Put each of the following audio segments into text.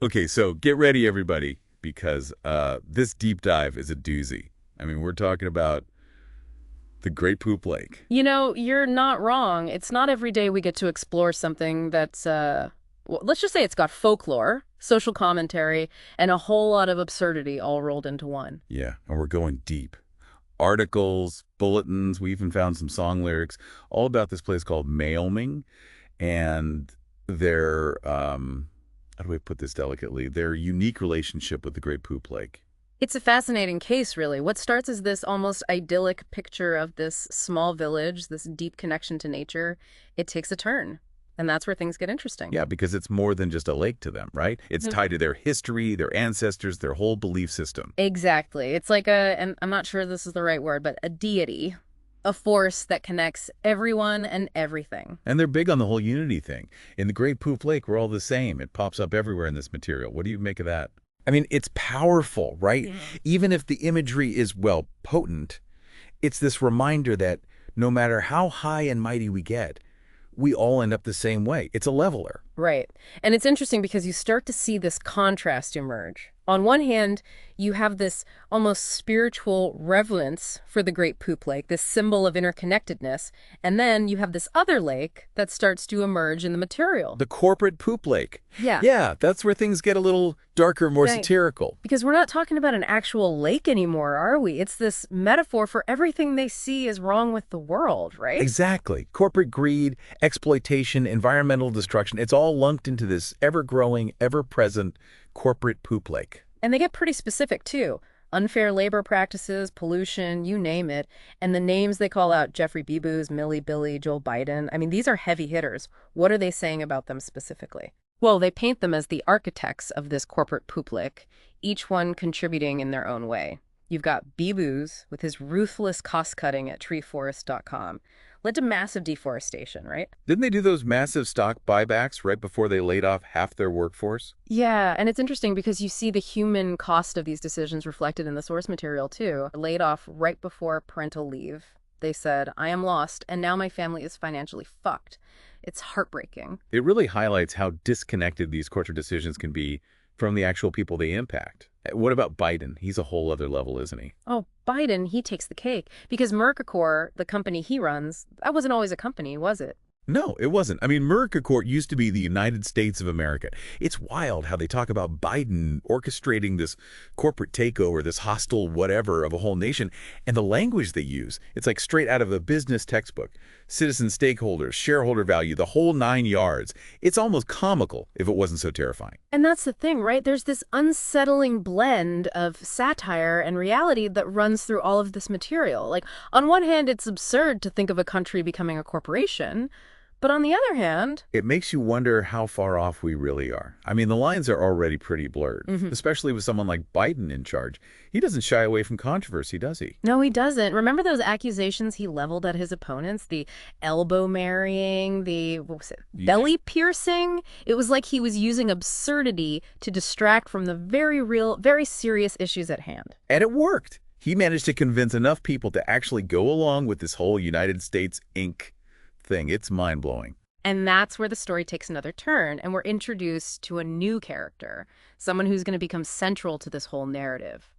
Okay, so get ready, everybody, because this deep dive is a doozy. I mean, we're talking about the Great Poop Lake. You know, you're not wrong. It's not every day we get to explore something that's, well, let's just say it's got folklore, social commentary, and a whole lot of absurdity all rolled into one. Yeah, and we're going deep. Articles, bulletins, we even found some song lyrics, all about this place called Wyoming and their, how do I put this delicately, their unique relationship with the Great Poop Lake. It's a fascinating case, really. What starts as this almost idyllic picture of this small village, this deep connection to nature, it takes a turn. And that's where things get interesting. Yeah, because it's more than just a lake to them, right? It's Mhm. tied to their history, their ancestors, their whole belief system. Exactly. It's like and I'm not sure this is the right word, but a deity, a force that connects everyone and everything. And they're big on the whole unity thing. In the Great Poop Lake, we're all the same. It pops up everywhere in this material. What do you make of that? I mean, it's powerful, right? Yeah. Even if the imagery is, well, potent, it's this reminder that no matter how high and mighty we get, we all end up the same way. It's a leveler. Right. And it's interesting because you start to see this contrast emerge. On one hand, you have this almost spiritual reverence for the Great Poop Lake, this symbol of interconnectedness, and then you have this other lake that starts to emerge in the material. The corporate poop lake. Yeah. Yeah, that's where things get a little darker, more Right. satirical. Because we're not talking about an actual lake anymore, are we? It's this metaphor for everything they see is wrong with the world, right? Exactly. Corporate greed, exploitation, environmental destruction, it's all lumped into this ever-growing, ever-present corporate poop lake. And they get pretty specific too. Unfair labor practices, pollution, you name it. And the names they call out, Jeffrey Beboos, Millie, Billy, Joel BuyedIn, I mean, these are heavy hitters. What are they saying about them specifically? Well, they paint them as the architects of this corporate poop lick, each one contributing in their own way. You've got Beboos with his ruthless cost cutting at treeforest.com. Led to massive deforestation, right? Didn't they do those massive stock buybacks right before they laid off half their workforce? Yeah, and it's interesting because you see the human cost of these decisions reflected in the source material too. Laid off right before parental leave. They said, I am lost, and now my family is financially fucked. It's heartbreaking. It really highlights how disconnected these corporate decisions can be from the actual people they impact. What about Biden? He's a whole other level, isn't he? Oh, Biden, he takes the cake. Because Mercocor, the company he runs, that wasn't always a company, was it? No, it wasn't. I mean, Mercosur used to be the United States of America. It's wild how they talk about Biden orchestrating this corporate takeover, this hostile whatever of a whole nation, and the language they use. It's like straight out of a business textbook. Citizen stakeholders, shareholder value, the whole 9 yards. It's almost comical if it wasn't so terrifying. And that's the thing, right? There's this unsettling blend of satire and reality that runs through all of this material. Like, on one hand, it's absurd to think of a country becoming a corporation. But on the other hand, It makes you wonder how far off we really are. I mean, the lines are already pretty blurred, especially with someone like Biden in charge. He doesn't shy away from controversy, does he? no, he doesn't. Remember those accusations he leveled at his opponents? The elbow marrying, the, what was it, belly piercing? It was like he was using absurdity to distract from the very real, very serious issues at hand. And it worked. He managed to convince enough people to actually go along with this whole United States Inc. thing. It's mind-blowing. And that's where the story takes another turn, and we're introduced to a new character, someone who's going to become central to this whole narrative.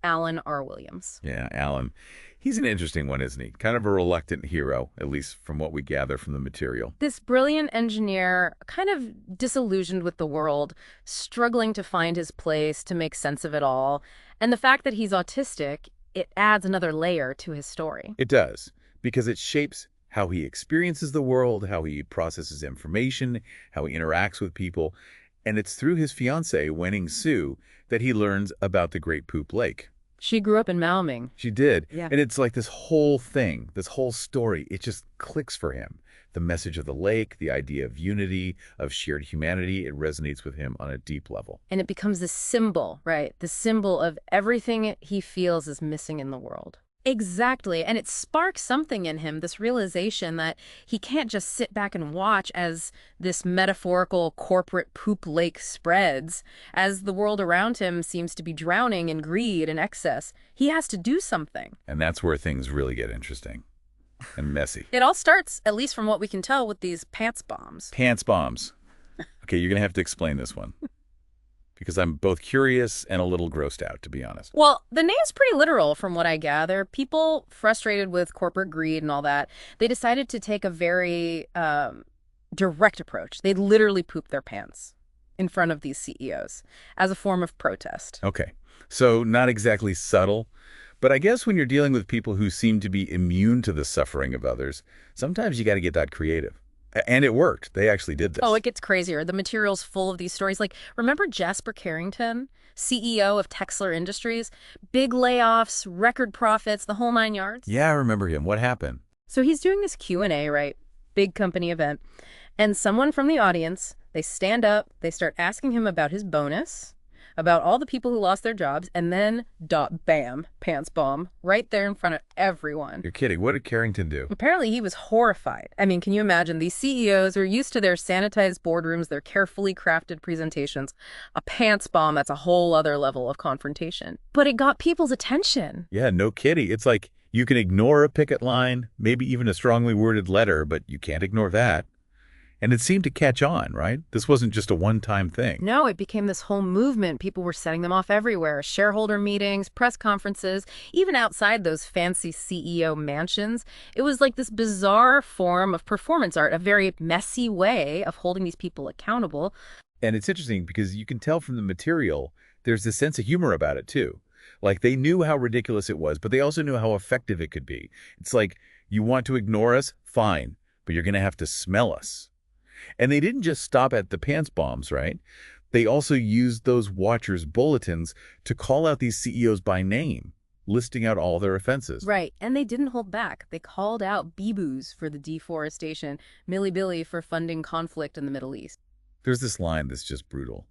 Alan R. Williams. Yeah, Alan. He's an interesting one, isn't he? Kind of a reluctant hero, at least from what we gather from the material. This brilliant engineer, kind of disillusioned with the world, struggling to find his place, to make sense of it all. And the fact that he's autistic, it adds another layer to his story. It does, because it shapes how he experiences the world, how he processes information, how he interacts with people. And it's through his fiancée, Wenning Sue, that he learns about the Great Poop Lake. She grew up in Maoming. She did. Yeah. And it's like this whole thing, this whole story, it just clicks for him. The message of the lake, the idea of unity, of shared humanity, it resonates with him on a deep level. And it becomes the symbol, right? The symbol of everything he feels is missing in the world. Exactly. And it sparks something in him, this realization that he can't just sit back and watch as this metaphorical corporate poop lake spreads, as the world around him seems to be drowning in greed and excess. He has to do something. And that's where things really get interesting and messy. It all starts, at least from what we can tell, with these pants bombs. Pants bombs. Okay, you're going to have to explain this one. Because I'm both curious and a little grossed out, to be honest. Well, the name's pretty literal from what I gather. People frustrated with corporate greed and all that, they decided to take a very direct approach. They literally pooped their pants in front of these CEOs as a form of protest. Okay, so not exactly subtle, but I guess when you're dealing with people who seem to be immune to the suffering of others, sometimes you got to get that creative. And it worked. They actually did Oh, this. it gets crazier. The material's full of these stories. Like, remember Jasper Carrington, CEO of Texler Industries? Big layoffs, record profits, the whole nine yards. Yeah, I remember him. What happened? So he's doing this Q&A, right? Big company event. And someone from the audience, they stand up, they start asking him about his bonus, about all the people who lost their jobs, and then bam, pants bomb, right there in front of everyone. You're kidding. What did Carrington do? Apparently, he was horrified. I mean, can you imagine? These CEOs are used to their sanitized boardrooms, their carefully crafted presentations. A pants bomb, that's a whole other level of confrontation. But it got people's attention. Yeah, no kidding. It's like you can ignore a picket line, maybe even a strongly worded letter, but you can't ignore that. And it seemed to catch on, right? This wasn't just a one-time thing. No, it became this whole movement. People were setting them off everywhere. Shareholder meetings, press conferences, even outside those fancy CEO mansions. It was like this bizarre form of performance art, a very messy way of holding these people accountable. And it's interesting because you can tell from the material, there's this sense of humor about it, too. Like, they knew how ridiculous it was, but they also knew how effective it could be. It's like, you want to ignore us? Fine. But you're going to have to smell us. And they didn't just stop at the pants bombs, right? They also used those watchers' bulletins to call out these CEOs by name, listing out all their offenses. Right, and they didn't hold back. They called out Bibus for the deforestation, Millie Billy for funding conflict in the Middle East. There's this line that's just brutal.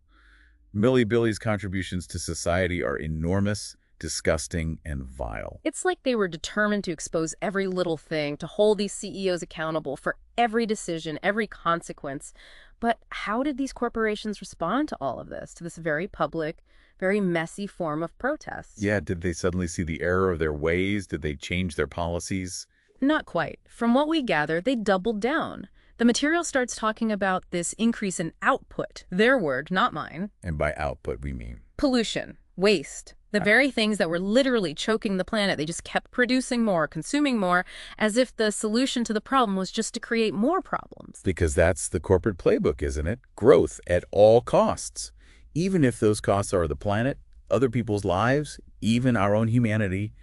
Millie Billy's contributions to society are enormous, disgusting, and vile. It's like they were determined to expose every little thing, to hold these CEOs accountable for every decision, every consequence. But how did these corporations respond to all of this, to this very public, very messy form of protest? Yeah, did they suddenly see the error of their ways? Did they change their policies? Not quite. From what we gather, they doubled down. The material starts talking about this increase in output, their word, not mine. And by output, we mean Pollution, waste, the very things that were literally choking the planet. They just kept producing more, consuming more, as if the solution to the problem was just to create more problems. because that's the corporate playbook, isn't it? Growth at all costs. Even if those costs are the planet, other people's lives, even our own humanity.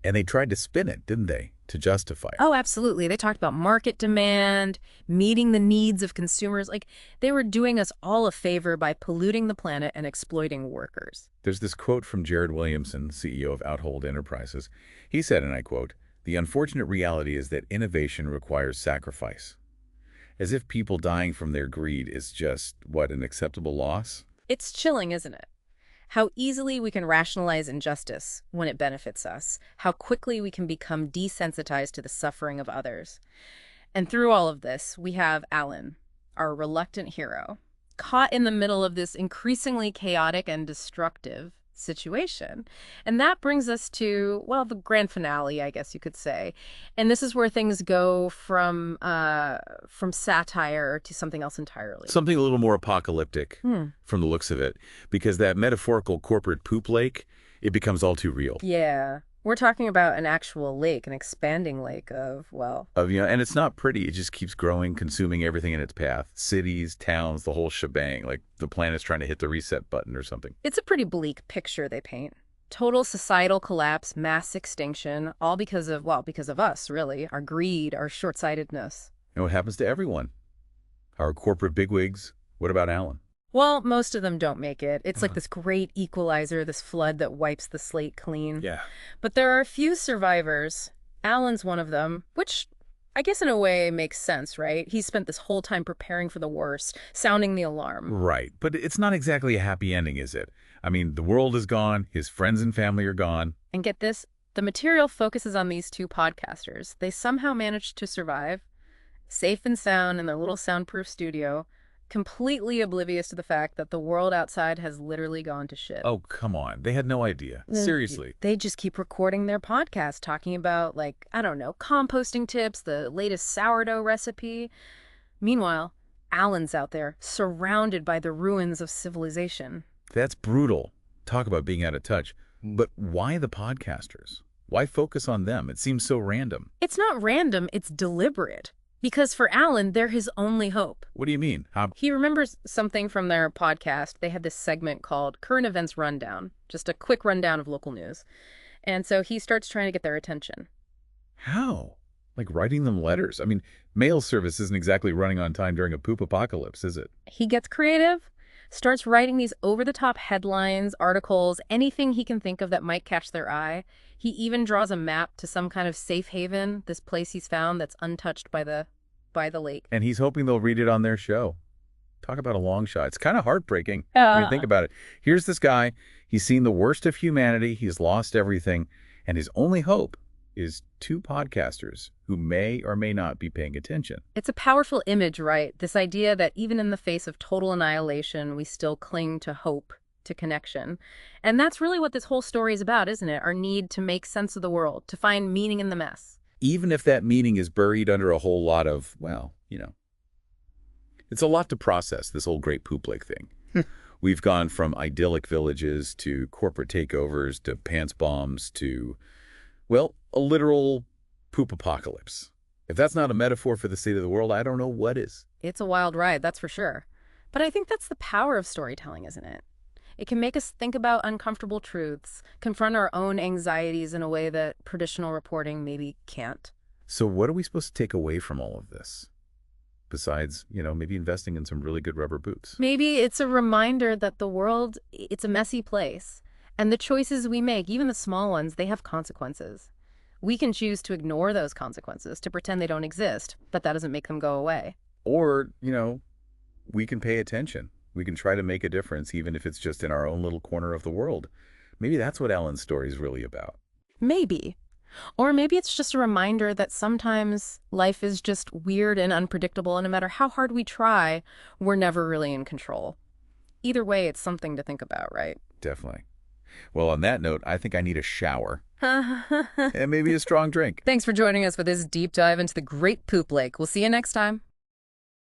And they tried to spin it, didn't they, to justify it? Oh, absolutely. They talked about market demand, meeting the needs of consumers. Like, they were doing us all a favor by polluting the planet and exploiting workers. There's this quote from Jared Williamson, CEO of Outhold Enterprises. He said, and I quote, "The unfortunate reality is that innovation requires sacrifice." As if people dying from their greed is just, what, an acceptable loss? It's chilling, isn't it? How easily we can rationalize injustice when it benefits us. How quickly we can become desensitized to the suffering of others. And through all of this, we have Alan, our reluctant hero, caught in the middle of this increasingly chaotic and destructive situation. And that brings us to, well, the grand finale, I guess you could say. And this is where things go from satire to something else entirely. Something a little more apocalyptic from the looks of it, because that metaphorical corporate poop lake, it becomes all too real. Yeah. We're talking about an actual lake, an expanding lake of, well... And it's not pretty. It just keeps growing, consuming everything in its path. Cities, towns, the whole shebang, like the planet's trying to hit the reset button or something. It's a pretty bleak picture they paint. Total societal collapse, mass extinction, all because of, well, because of us, really. Our greed, our short-sightedness. And what happens to everyone? Our corporate bigwigs. What about Alan? Well, most of them don't make it. It's like this great equalizer, this flood that wipes the slate clean. Yeah. But there are a few survivors. Alan's one of them, which I guess in a way makes sense, right? He spent this whole time preparing for the worst, sounding the alarm. Right. But it's not exactly a happy ending, is it? I mean, the world is gone. His friends and family are gone. And get this, the material focuses on these two podcasters. They somehow managed to survive, safe and sound in their little soundproof studio, completely oblivious to the fact that the world outside has literally gone to shit. Oh, come on. They had no idea. Seriously. They just keep recording their podcast, talking about, like, I don't know, composting tips, the latest sourdough recipe. Meanwhile, Alan's out there, surrounded by the ruins of civilization. That's brutal. Talk about being out of touch. But why the podcasters? Why focus on them? It seems so random. It's not random, it's deliberate. Because for Alan, they're his only hope. What do you mean? How? He remembers something from their podcast. They had this segment called Current Events Rundown, just a quick rundown of local news. And so he starts trying to get their attention. How? Like writing them letters? I mean, mail service isn't exactly running on time during a poop apocalypse, is it? He gets creative, starts writing these over-the-top headlines, articles, anything he can think of that might catch their eye. He even draws a map to some kind of safe haven, this place he's found that's untouched by the lake. And he's hoping they'll read it on their show. Talk about a long shot. It's kind of heartbreaking. I mean, think about it. Here's this guy. He's seen the worst of humanity. He's lost everything. And his only hope is two podcasters who may or may not be paying attention. It's a powerful image, right? This idea that even in the face of total annihilation, we still cling to hope, to connection. And that's really what this whole story is about, isn't it? Our need to make sense of the world, to find meaning in the mess. Even if that meaning is buried under a whole lot of, well, it's a lot to process, this whole Great Poop Lake thing. We've gone from idyllic villages to corporate takeovers to pants bombs to, well, a literal poop apocalypse. If that's not a metaphor for the state of the world, I don't know what is. It's a wild ride, that's for sure. But I think that's the power of storytelling, isn't it? It can make us think about uncomfortable truths, confront our own anxieties in a way that traditional reporting maybe can't. So what are we supposed to take away from all of this? Besides, maybe investing in some really good rubber boots. Maybe it's a reminder that the world, it's a messy place. And the choices we make, even the small ones, they have consequences. We can choose to ignore those consequences, to pretend they don't exist, but that doesn't make them go away. Or, we can pay attention. We can try to make a difference, even if it's just in our own little corner of the world. Maybe that's what Alan's story is really about. Maybe. Or maybe it's just a reminder that sometimes life is just weird and unpredictable, and no matter how hard we try, we're never really in control. Either way, it's something to think about, right? Definitely. Well, on that note, I think I need a shower. And maybe a strong drink. Thanks for joining us for this deep dive into the Great Poop Lake. We'll see you next time.